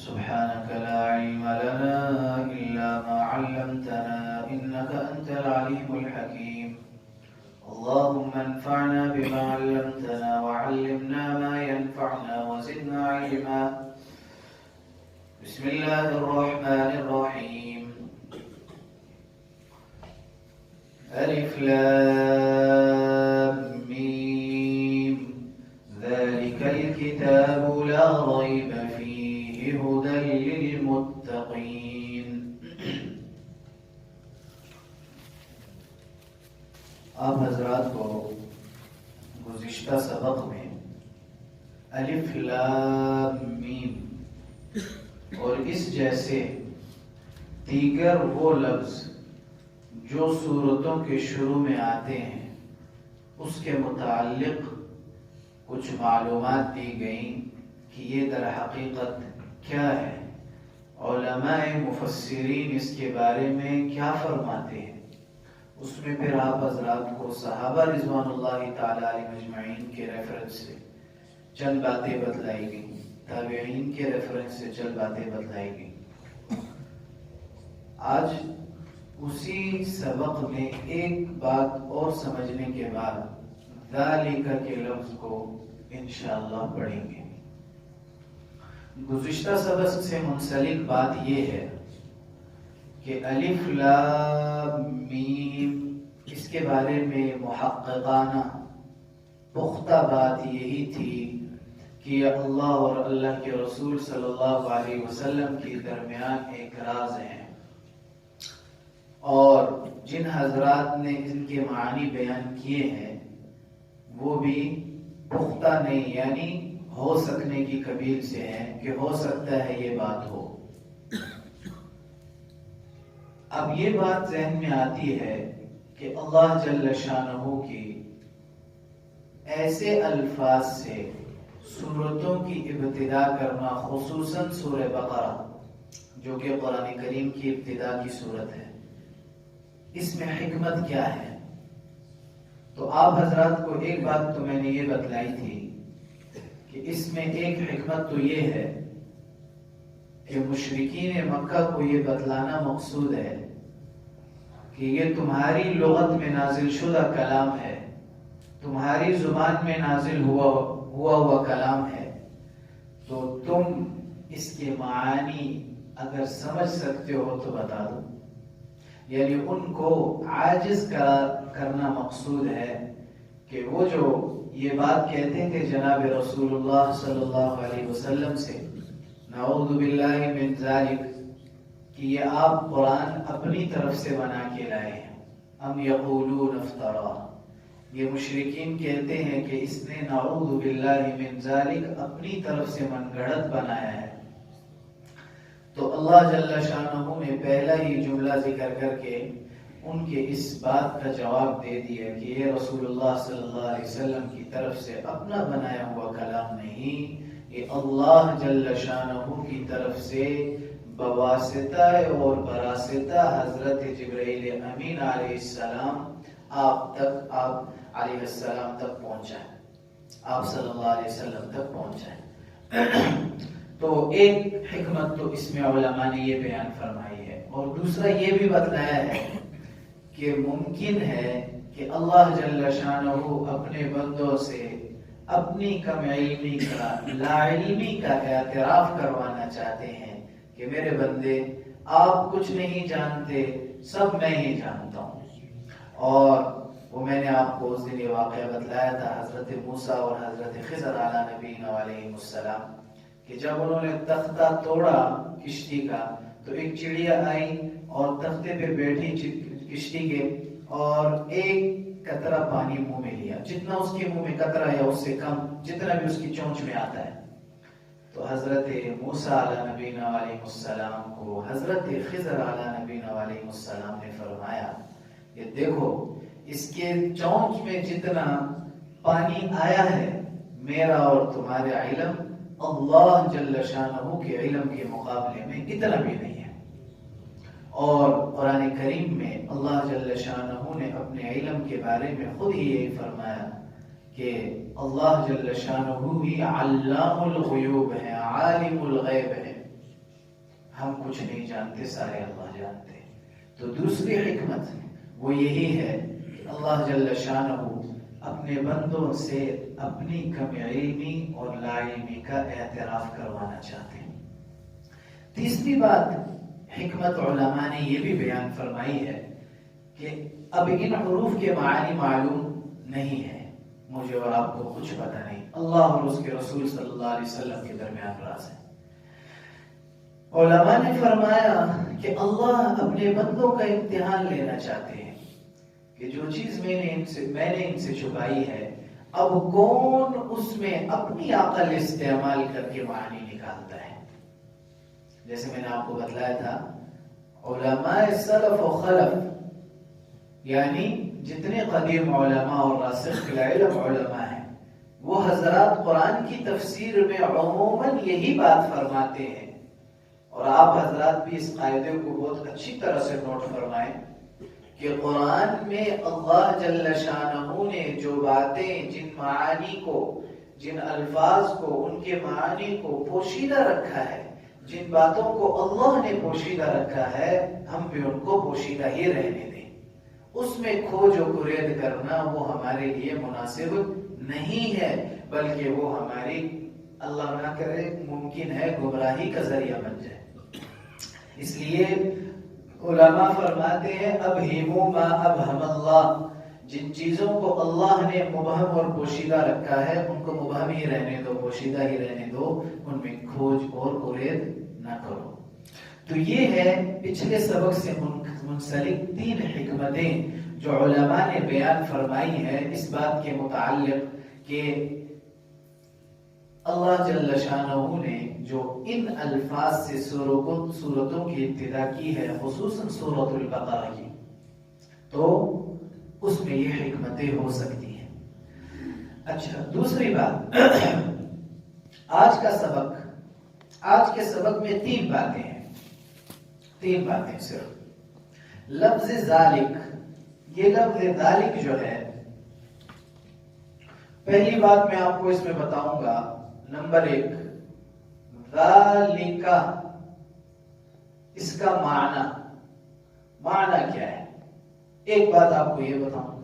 سبحانك لا علم لنا إلا ما علمتنا إنك أنت العليم الحكيم. اللهم انفعنا بما علمتنا وعلمنا ما ينفعنا وزدنا علما. بسم الله الرحمن الرحيم. ألف لام ميم ذلك الكتاب لا ريب فيه هدى للمتقين. آپ حضرات کو گزشتہ سبق میں الف لام میم اور اس جیسے دیگر وہ لفظ جو سورتوں کے شروع میں آتے ہیں اس کے متعلق کچھ معلومات دی گئیں کہ یہ در حقیقت کیا ہے، علماء مفسرین اس کے بارے میں کیا فرماتے ہیں. اس میں پھر آپ حضرات کو صحابہ رضوان اللہ تعالی علیہ مجمعین کے ریفرنس سے چند باتیں بتلائی گئیں، تابعین کے ریفرنس سے چند باتیں بتلائی گئیں. آج اسی سبق میں ایک بات اور سمجھنے کے بعد ذالک کے لفظ کو انشاءاللہ پڑھیں گے. گزشتہ سبق سے منسلک بات یہ ہے کہ الف لام میم اس کے بارے میں محققانہ پختہ بات یہی تھی کہ یہ اللہ اور اللہ کے رسول صلی اللہ علیہ وسلم کے درمیان ایک راز ہے، اور جن حضرات نے ان کے معنی بیان کیے ہیں وہ بھی پختہ نہیں، یعنی ہو سکنے کی قبیل سے ہیں کہ ہو سکتا ہے یہ بات ہو. اب یہ بات ذہن میں آتی ہے کہ اللہ جل شانہ کی ایسے الفاظ سے سورتوں کی ابتدا کرنا، خصوصاً سورہ بقرہ جو کہ قرآن کریم کی ابتدا کی سورت ہے، اس میں حکمت کیا ہے؟ تو آپ حضرات کو ایک بات تو میں نے یہ بتلائی تھی کہ اس میں ایک حکمت تو یہ ہے کہ مشرکین مکہ کو یہ بتلانا مقصود ہے کہ یہ تمہاری لغت میں نازل شدہ کلام ہے، تمہاری زبان میں نازل ہوا کلام ہے، تو تم اس کے معانی اگر سمجھ سکتے ہو تو بتا دو. یعنی ان کو عاجز کرنا مقصود ہے کہ وہ جو یہ بات کہتے تھے جناب رسول اللہ صلی اللہ علیہ وسلم سے، نعوذ باللہ من ذالک، کہ یہ آپ قرآن اپنی طرف سے بنا کے لائے ہیں. ام یقولون افترا، یہ مشرکین کہتے ہیں کہ اس نے نعوذ باللہ من ذالک اپنی طرف سے من گھڑت بنایا ہے. تو اللہ جل شانہ نے پہلا ہی جملہ ذکر کر کے ان کے اس بات کا جواب دے دیا کہ یہ رسول اللہ صلی اللہ علیہ وسلم کی طرف سے اپنا بنایا ہوا کلام نہیں، یہ اللہ جل شانہ کی طرف سے بواسطہ اور براسطہ حضرت جبرائیل امین علیہ السلام آپ علیہ السلام تک پہنچا ہے، آپ صلی اللہ علیہ وسلم تک پہنچا ہے. تو ایک حکمت تو اس میں علماء نے یہ بیان فرمائی ہے، اور دوسرا یہ بھی بتلایا ہے کہ ممکن ہے کہ اللہ جل شانہ اپنے بندوں سے اپنی کم علمی کا، لا علمی کا اعتراف کروانا چاہتے ہیں کہ میرے بندے آپ کچھ نہیں جانتے، سب میں ہی جانتا ہوں. اور وہ میں نے آپ کو اس دن یہ واقعہ بتلایا تھا حضرت موسیٰ اور حضرت خضر علیہ نبینا علیہ السلام، کہ جب انہوں نے تختہ توڑا کشتی کا تو ایک چڑیا آئی اور تختے پہ بیٹھی کشتی کے، اور ایک قطرہ پانی منہ میں لیا، جتنا اس کے منہ میں قطرہ یا اس سے کم، جتنا بھی اس کی چونچ میں آتا ہے. تو حضرت موسیٰ علیہ نبینا علیہ السلام کو حضرت خضر علیہ نبینا علیہ السلام نے فرمایا کہ دیکھو اس کے چونچ میں جتنا پانی آیا ہے میرا اور تمہارے علم اللہ جل شانہ کے علم کے مقابلے میں اتنا بھی نہیں ہے. اور قرآن کریم میں اللہ جل شانہ نے اپنے علم کے بارے میں خود ہی یہی فرمایا کہ اللہ جل شانہ ہی علام الغیوب ہے، عالم الغیب ہے. ہم کچھ نہیں جانتے، سارے اللہ جانتے ہیں۔ تو دوسری حکمت وہ یہی ہے کہ اللہ جل شانہ اپنے بندوں سے اپنی کم علمی اور لا علمی کا اعتراف کروانا چاہتے ہیں۔ تیسری بات حکمت علماء نے یہ بھی بیان فرمائی ہے کہ اب ان حروف کے معانی معلوم نہیں ہے، مجھے اور آپ کو کچھ پتہ نہیں، اللہ اور اس کے رسول صلی اللہ علیہ وسلم کے درمیان راز ہے۔ علماء نے فرمایا کہ اللہ اپنے بندوں کا امتحان لینا چاہتے ہیں کہ جو چیز میں نے ان سے چھپائی ہے، اب کون اس میں اپنی عقل استعمال کر کے معنی نکالتا ہے۔ جیسے میں نے آپ کو بتلایا تھا، علماء سلف و خلف یعنی جتنے قدیم علماء اور راسخ فی العلم علماء ہیں، وہ حضرات قرآن کی تفسیر میں عموماً یہی بات فرماتے ہیں، اور آپ حضرات بھی اس قاعدے کو بہت اچھی طرح سے نوٹ فرمائیں کہ قرآن میں اللہ جل شانہ نے جو باتیں، جن معانی کو، جن الفاظ کو، ان کے معانی کو پوشیدہ رکھا ہے، جن باتوں کو اللہ نے پوشیدہ رکھا ہے، ہم بھی ان کو پوشیدہ ہی رہنے دیں۔ اس میں کھوج و کرید کرنا وہ ہمارے لیے مناسب نہیں ہے، بلکہ وہ ہماری، اللہ نہ کرے، ممکن ہے گمراہی کا ذریعہ بن جائے۔ اس لیے علماء فرماتے ہیں ابہموا ما ابہم اللہ، جن چیزوں کو اللہ نے مبہم اور پوشیدہ رکھا ہے ان کو مبہم ہی رہنے دو، پوشیدہ ہی رہنے دو، ان میں کھوج اور کرید نہ کرو۔ تو یہ ہے پچھلے سبق سے منسلک تین حکمتیں جو علماء نے بیان فرمائی ہیں اس بات کے متعلق کہ اللہ جل شانہ نے جو ان الفاظ سے سورتوں کی ابتدا کی ہے، خصوصاً سورۃ البقرہ کی، تو اس میں یہ حکمتیں ہو سکتی ہیں۔ اچھا، دوسری بات، آج کے سبق میں تین باتیں ہیں، تین باتیں صرف۔ لفظ ذالک، یہ لفظ ذالک جو ہے، پہلی بات میں آپ کو اس میں بتاؤں گا، نمبر 1 ذالک، اس کا معنی کیا ہے، ایک بات آپ کو یہ بتاؤں گا۔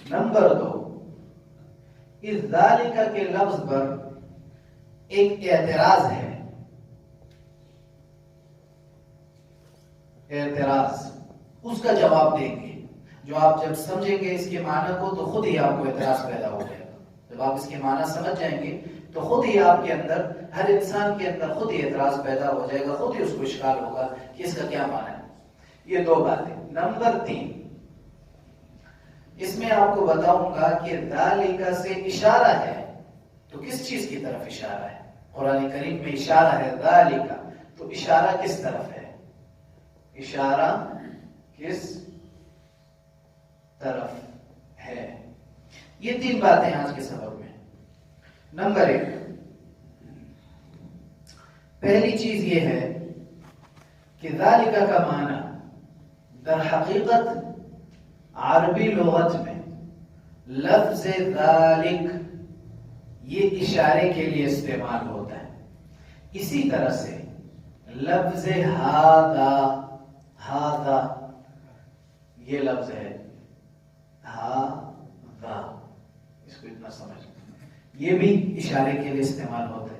نمبر 2، اس ذالک کے لفظ پر ایک اعتراض ہے، اعتراض، اس کا جواب دیں گے۔ جو آپ جب سمجھیں گے اس کے معنی کو تو خود ہی آپ کو اعتراض پیدا ہو جائے گا۔ جب آپ اس کے معنی سمجھ جائیں گے تو خود ہی آپ کے اندر، ہر انسان کے اندر خود ہی اعتراض پیدا ہو جائے گا، خود ہی اس کو اشکال ہوگا کہ اس کا کیا معنی ہے۔ یہ دو باتیں۔ نمبر 3، اس میں آپ کو بتاؤں گا کہ ذالک سے اشارہ ہے، تو کس چیز کی طرف اشارہ ہے؟ قرآن کریم میں اشارہ ہے ذالک، تو اشارہ کس طرف ہے؟ اشارہ کس طرف ہے؟ یہ تین باتیں آج کے سبق میں۔ نمبر 1، پہلی چیز یہ ہے کہ ذالک کا معنی در حقیقت عربی لغت میں لفظ ذالک یہ اشارے کے لیے استعمال ہوتا ہے۔ اسی طرح سے لفظ ہذا یہ لفظ ہے، ہذا، اس کو اتنا سمجھ، یہ بھی اشارے کے لیے استعمال ہوتا ہے۔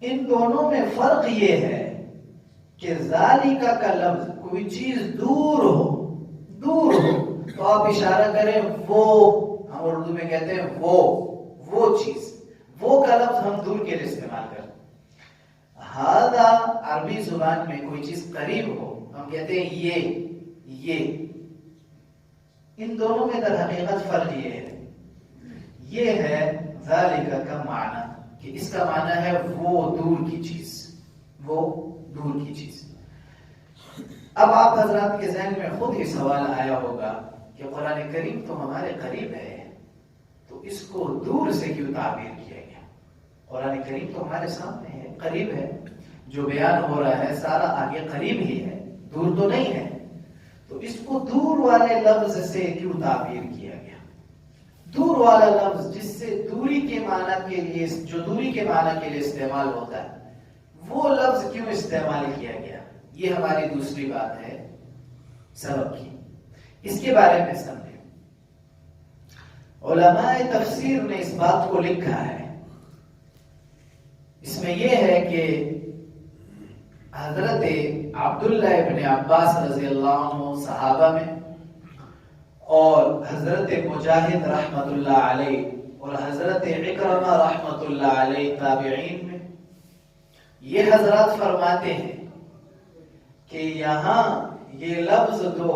ان دونوں میں فرق یہ ہے کہ ذالک کا لفظ کوئی چیز دور ہو تو آپ اشارہ کریں وہ، ہم اردو میں کہتے ہیں وہ چیز، وہ کا لفظ ہم دور کے لیے استعمال کرتے ہیں۔ ہذا عربی زبان میں کوئی چیز قریب ہو، ہم کہتے ہیں یہ۔ ان دونوں میں در حقیقت فرق یہ ہے ذالک کا معنی کہ اس کا معنی ہے وہ دور کی چیز، وہ دور کی چیز۔ اب آپ حضرات کے ذہن میں خود ہی سوال آیا ہوگا کہ قرآن کریم تو ہمارے قریب ہے، تو اس کو دور سے کیوں تعبیر کیا گیا؟ قرآن کریم تو ہمارے سامنے ہے، قریب ہے، جو بیان ہو رہا ہے سارا آگے قریب ہی ہے، دور تو نہیں ہے، تو اس کو دور والے لفظ سے کیوں تعبیر کیا گیا؟ دور والا لفظ جس سے دوری کے معنی کے لیے، جو دوری کے معنی کے لیے استعمال ہوتا ہے، وہ لفظ کیوں استعمال استعمال کیا گیا. یہ ہماری دوسری بات ہے سبب کی. اس کے بارے میں سمجھیں. علماء تفسیر نے اس بات کو لکھا ہے. اس میں یہ ہے کہ حضرت عبداللہ ابن عباس رضی اللہ عنہ صحابہ میں اور حضرت مجاہد رحمت اللہ علیہ اور حضرت اکرمہ رحمت اللہ علیہ تابعین میں یہ حضرات فرماتے ہیں کہ یہاں یہ لفظ تو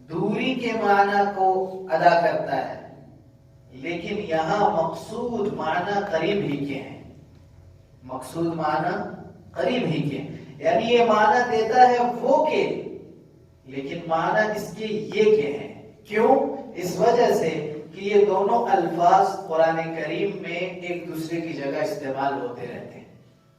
دوری کے معنی کو ادا کرتا ہے، لیکن یہاں مقصود معنی قریب ہی کے ہیں. مقصود معنی قریب ہی کے ہیں، یعنی یہ معنی دیتا ہے وہ کے، لیکن معنی اس کے یہ کے ہیں. کیوں؟ اس وجہ سے کہ یہ دونوں الفاظ قرآن کریم میں ایک دوسرے کی جگہ استعمال ہوتے رہتے ہیں،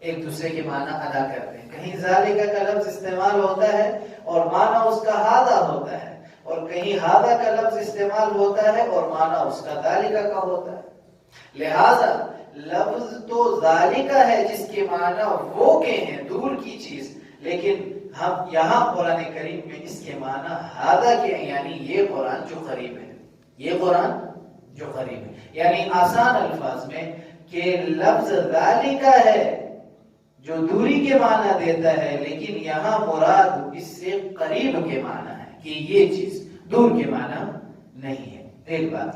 ایک دوسرے کے معنی ادا کرتے ہیں. کہیں ذالک کا لفظ استعمال ہوتا ہے اور معنی اس کا ہذا ہوتا ہے، اور کہیں ہذا کا لفظ استعمال ہوتا ہے اور معنی اس کا ذالک کا ہوتا ہے. لہذا لفظ تو ذالک ہے جس کے معنی وہ کے ہیں، دور کی چیز، لیکن ہم یہاں قرآن کریم میں اس کے معنی ہذا کے ہیں، یعنی یہ قرآن جو قریب ہے، یہ قرآن جو قریب ہے. یعنی آسان الفاظ میں کہ لفظ ذالک ہے جو دوری کے معنی دیتا ہے، لیکن یہاں مراد اس سے قریب کے معنی ہے کہ یہ چیز دور کے معنی نہیں ہے. ایک بات.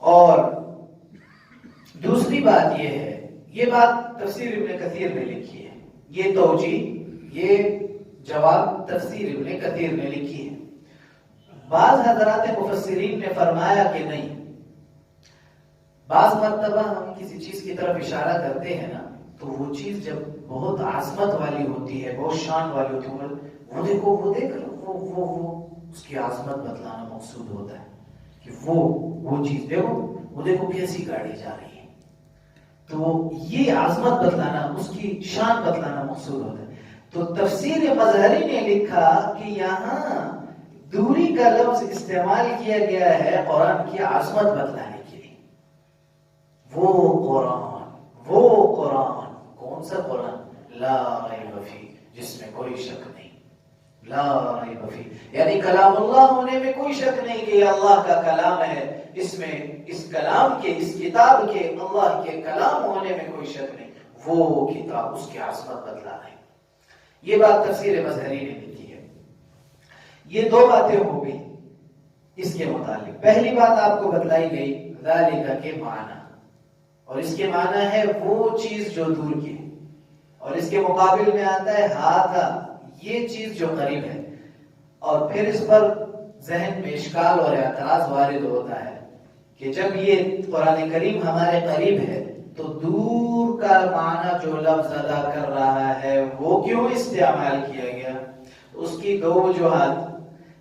اور دوسری بات یہ ہے، یہ بات تفسیر ابن کثیر نے لکھی ہے، یہ توجیہ، یہ جواب تفسیر ابن کثیر نے لکھی ہے. بعض حضرات مفسرین نے فرمایا کہ نہیں، بعض مرتبہ ہم کسی چیز کی طرف اشارہ کرتے ہیں نا تو وہ چیز جب بہت عظمت والی ہوتی ہے، بہت شان والی ہوتی ہے، وہ دیکھو، وہ دیکھ وہ اس کی عظمت بتلانا مقصود ہوتا ہے کہ وہ چیز دیکھو، وہ دیکھو کیسی گاڑی جا رہی ہے، تو یہ عظمت بتلانا، اس کی شان بتلانا مقصود ہوتا ہے. تو تفسیر مظہری نے لکھا کہ یہاں دوری کا لفظ استعمال کیا گیا ہے قرآن کی عظمت بتلانے کے لیے. وہ قرآن کون سا قرآن؟ لا ریب فیہ، جس میں کوئی شک نہیں. لا ریب فیہ یعنی کلام اللہ ہونے میں کوئی شک نہیں کہ یہ اللہ کا کلام ہے. اس میں اس کلام کے، اس کتاب کے، اللہ کے کلام ہونے میں کوئی شک نہیں. وہ کتاب، اس کی عظمت بتلا رہی. یہ بات تفسیر مظہری نے لکھی ہے. یہ دو باتیں ہو گئی اس کے متعلق. پہلی بات آپ کو بتلائی گئی ذالک کے معنی، اور اس کے معنی ہے وہ چیز جو دور کی ہے، اور اس کے مقابل میں آتا ہے ہذا، یہ چیز جو قریب ہے. اور پھر اس پر ذہن میں اشکال اور اعتراض وارد ہوتا ہے کہ جب یہ قرآن کریم ہمارے قریب ہے تو دور کا معنی جو لفظ ادا کر رہا ہے وہ کیوں استعمال کیا گیا؟ اس کی دو وجوہات.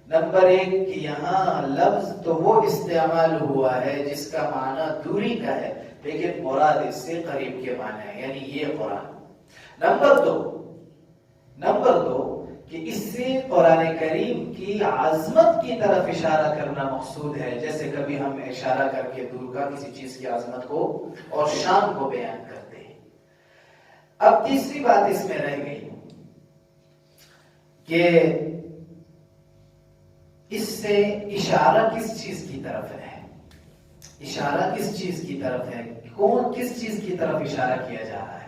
نمبر ایک کہ یہاں لفظ تو وہ استعمال ہوا ہے جس کا معنی دوری کا ہے، لیکن مراد اس سے قریب کے معنی ہے، یعنی یہ قرآن. نمبر دو کہ اس سے قرآن کریم کی عظمت کی طرف اشارہ کرنا مقصود ہے، جیسے کبھی ہم اشارہ کر کے دور کا کسی چیز کی عظمت کو اور شان کو بیان کرتے ہیں. اب تیسری بات اس میں رہ گئی کہ اس سے اشارہ کس چیز کی طرف ہے، اشارہ کس چیز کی طرف ہے، کون کس چیز کی طرف اشارہ کیا جا رہا ہے.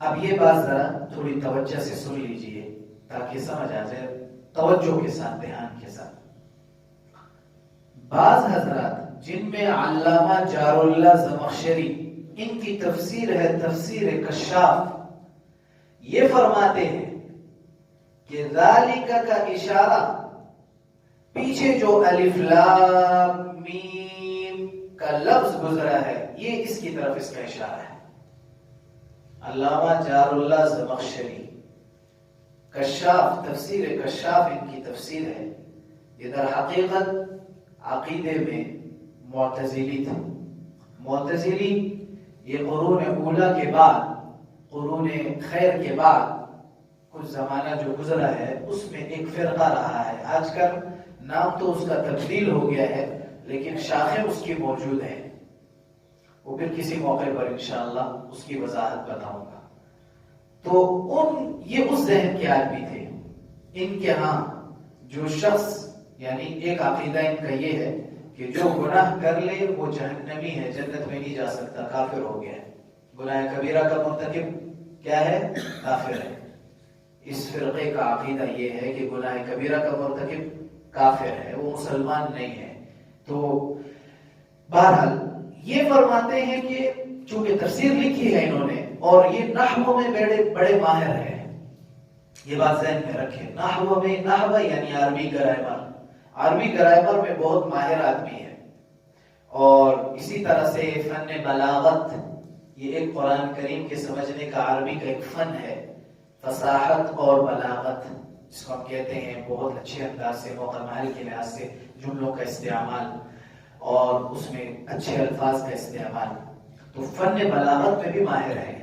اب یہ بات ذرا تھوڑی توجہ سے سن لیجئے تاکہ سمجھ آ جائے، توجہ کے ساتھ، دھیان کے ساتھ. بعض حضرات جن میں علامہ جار اللہ زمخشری، ان کی تفسیر ہے تفسیر کشاف، یہ فرماتے ہیں کہ ذالک کا اشارہ پیچھے جو الف لام میم کا لفظ گزرا ہے، یہ اس کی طرف اس کا اشارہ ہے. علامہ جار اللہ زمخشری کشاف، تفسیر کشاف ان کی تفسیر ہے. یہ در حقیقت عقیدے میں معتزلی تھے. معتزلی یہ قرون اولا کے بعد، قرون خیر کے بعد کچھ زمانہ جو گزرا ہے اس میں ایک فرقہ رہا ہے. آج کل نام تو اس کا تبدیل ہو گیا ہے لیکن شاخیں اس کی موجود ہیں. وہ پھر کسی موقع پر انشاءاللہ اس کی وضاحت بتاؤں گا. تو یہ اس ذہن کے آدمی تھے. ان کے ہاں جو شخص یعنی ایک عقیدہ ان کا یہ ہے کہ جو گناہ کر لے وہ جہنمی ہے، جنت میں نہیں جا سکتا، کافر ہو گیا ہے. گناہ کبیرہ کا مرتکب کیا ہے؟ کافر ہے. اس فرقے کا عقیدہ یہ ہے کہ گناہ کبیرہ کا مرتکب کافر ہے، وہ مسلمان نہیں ہے. تو بہرحال یہ فرماتے ہیں کہ چونکہ تفسیر لکھی ہے انہوں نے اور یہ نحو میں بڑے ماہر ہیں، یہ بات ذہن میں رکھیں. نحو میں، نحو یعنی عربی گرامر، عربی گرامر میں بہت ماہر آدمی ہے. اور اسی طرح سے فن بلاغت، یہ ایک قرآن کریم کے سمجھنے کا عربی کا ایک فن ہے. فصاحت اور بلاغت جس کو ہم کہتے ہیں، بہت اچھے انداز سے موقع محل کے لحاظ سے جملوں کا استعمال اور اس میں اچھے الفاظ کا استعمال. تو فن بلاغت میں بھی ماہر ہے،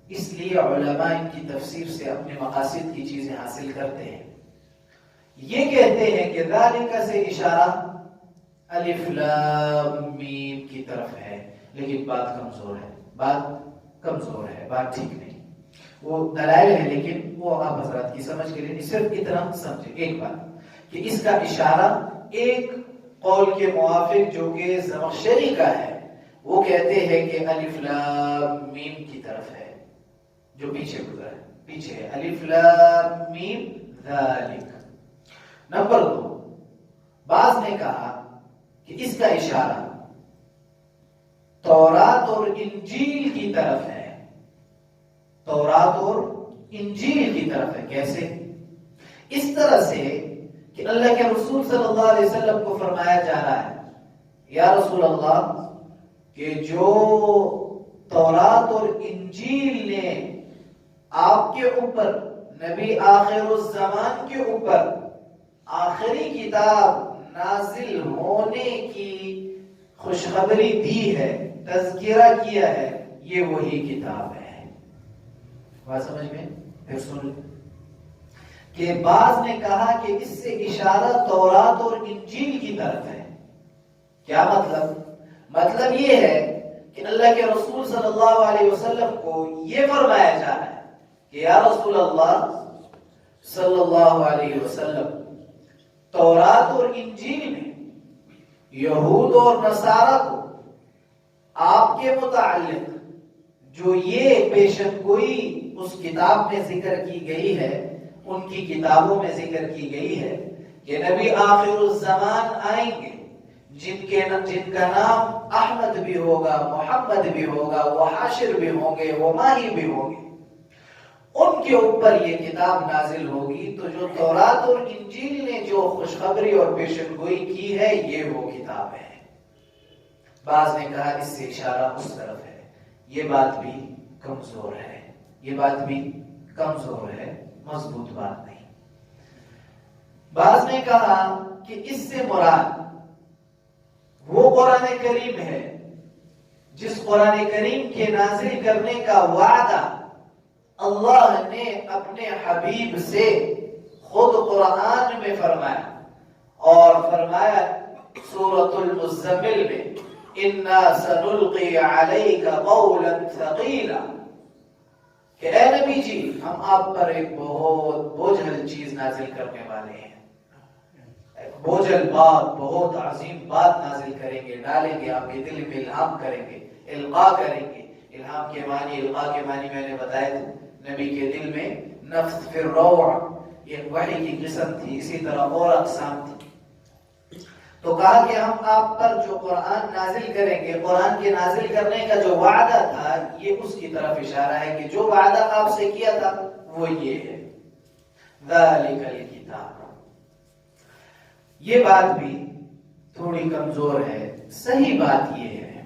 اس لیے علماء ان کی تفسیر سے اپنے مقاصد کی چیزیں حاصل کرتے ہیں. یہ کہتے ہیں کہ ذالک سے اشارہ الف لام میم کی طرف ہے، لیکن بات کمزور ہے، بات ٹھیک نہیں. وہ دلائل ہے لیکن وہ آپ حضرات کی سمجھ کے لیے صرف اتنا سمجھے ایک بات کہ اس کا اشارہ ایک قول کے موافق جو کہ زمخشری کا ہے، وہ کہتے ہیں کہ الف لام میم کی طرف ہے، جو پیچھے گزرا ہے، پیچھے ہے الف لام میم ذالک. نمبر 2، بعض نے کہا کہ اس کا اشارہ تورات اور انجیل کی طرف ہے، تورات اور انجیل کی طرف ہے. کیسے؟ اس طرح سے کہ اللہ کے رسول صلی اللہ علیہ وسلم کو فرمایا جا رہا ہے، یا رسول اللہ، کہ جو تورات اور انجیل نے آپ کے اوپر، نبی آخر الزمان کے اوپر آخری کتاب نازل ہونے کی خوشخبری دی ہے، تذکرہ کیا ہے، یہ وہی کتاب ہے. بات سمجھ میں؟ پھر سن کہ بعض نے کہا کہ اس سے اشارہ تورات اور انجیل کی طرف ہے. کیا مطلب یہ ہے کہ اللہ کے رسول صلی اللہ علیہ وسلم کو یہ فرمایا جا رہا ہے کہ یا رسول اللہ صلی اللہ علیہ وسلم، تورات اور انجیل میں یہود اور نصارہ کو آپ کے متعلق جو یہ پیشن گوئی اس کتاب میں ذکر کی گئی ہے، ان کی کتابوں میں ذکر کی گئی ہے کہ نبی آخر الزمان آئیں گے جن کا نام احمد بھی ہوگا، محمد بھی ہوگا، وہ حاشر بھی ہوں گے، وہ ماہی بھی ہوں گے، ان کے اوپر یہ کتاب نازل ہوگی. تو جو تورات اور انجیل نے جو خوشخبری اور پیشن گوئی کی ہے، یہ وہ کتاب ہے. بعض نے کہا اس سے اشارہ اس طرف ہے. یہ بات بھی کمزور ہے، مضبوط بات نہیں. بعض نے کہا کہ اس سے مراد وہ قرآن کریم ہے جس قرآن کریم کے نازل کرنے کا وعدہ اللہ نے اپنے حبیب سے خود قرآن میں فرمایا، اور فرمایا سورۃ المزمل میں اِنَّا سَنُلْقِي عَلَيْكَ قَوْلًا ثَقِيلًا، کہ اے نبی جی، ہم آپ پر ایک بہت بوجھل چیز نازل کرنے والے ہیں. بوجھل بات، بہت عظیم بات نازل کریں گے، ڈالیں گے آپ کے دل میں، الہام کریں گے، القاء کریں گے. الہام کے معنی، القاء کے معنی میں نے بتایا تھا، نبی کے دل میں نفث فی الروع، یہ وحی کی قسم تھی. اسی طرح اور اقسام تھی. تو کہا کہ ہم آپ پر جو قرآن نازل کریں گے، قرآن کے نازل کرنے کا جو وعدہ تھا، یہ اس کی طرف اشارہ ہے کہ جو وعدہ آپ سے کیا تھا وہ یہ ہے، ذالک الکتاب. یہ بات بھی تھوڑی کمزور ہے. صحیح بات یہ ہے،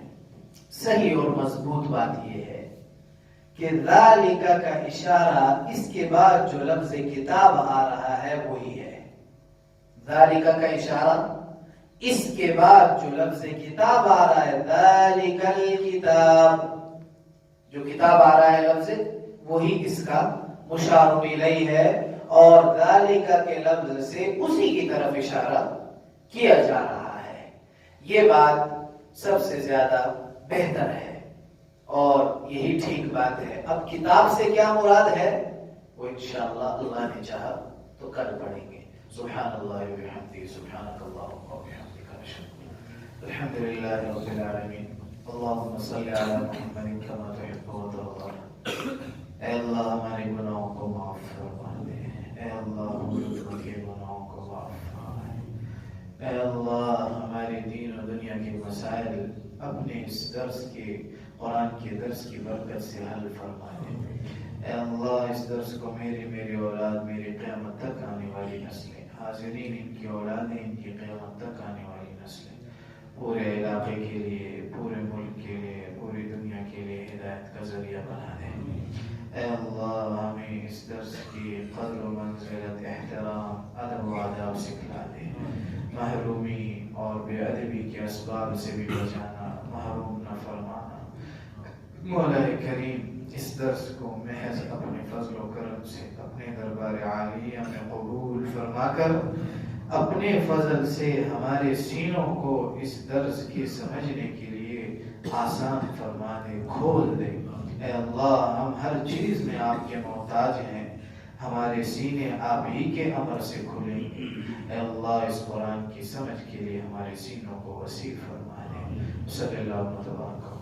صحیح اور مضبوط بات یہ ہے کہ ذالک کا اشارہ اس کے بعد جو لفظ کتاب آ رہا ہے وہی ہے. ذالک کا اشارہ اس کے بعد جو لفظ کتاب آ رہا ہے، ذالک الکتاب، جو کتاب آ رہا ہے لفظ، وہی اس کا مشار الیہ ہے، اور ذالک کے لفظ سے اسی کی طرف اشارہ کیا جا رہا ہے. یہ بات سب سے زیادہ بہتر ہے اور یہی ٹھیک بات ہے. اب کتاب سے کیا مراد ہے وہ انشاءاللہ اللہ نے چاہا تو کل پڑھیں گے. سبحان اللہ و بحمدہ سبحانک اللہم و بحمدک اشہد الحمدللہ رب العالمین. اللہم صلی علی محمد کما تحب و ترضى. اے اللہ ہمارے گناہوں کو معاف فرما دے. اے اللہ ہمارے کے گناہوں کو معاف فرما دے. اے اللہ ہمارے دین و دنیا کے مسائل اپنے اس درس کے قرآن کے درس کی برکت سے حل فرما دے. اے اللہ اس درس کو میری اولاد میری قیامت تک آنے والی نسلیں حاضرین ان کی اولادیں ان کی قیامت تک آنے والی نسلیں پورے علاقے کے لیے پورے ملک کے لیے پوری دنیا کے لیے ہدایت کا ذریعہ بنا دے. اے اللہ ہمیں اس درس کی قدر و منزلت احترام ادب و آداب سکھلا دے. محرومی اور بے ادبی کے اسباب سے بھی بچانا محروم نہ فرمانا. مولا کریم اس درس کو محض اپنے فضل و کرم سے اپنے دربار عالیہ میں قبول فرما کر اپنے فضل سے ہمارے سینوں کو اس درس کی سمجھنے کے لیے آسان فرما دے کھول دے. اے اللہ ہم ہر چیز میں آپ کے محتاج ہیں. ہمارے سینے آپ ہی کے امر سے کھلیں. اے اللہ اس قرآن کی سمجھ کے لیے ہمارے سینوں کو وسیع فرما دے. صلی اللہ علیہ وسلم.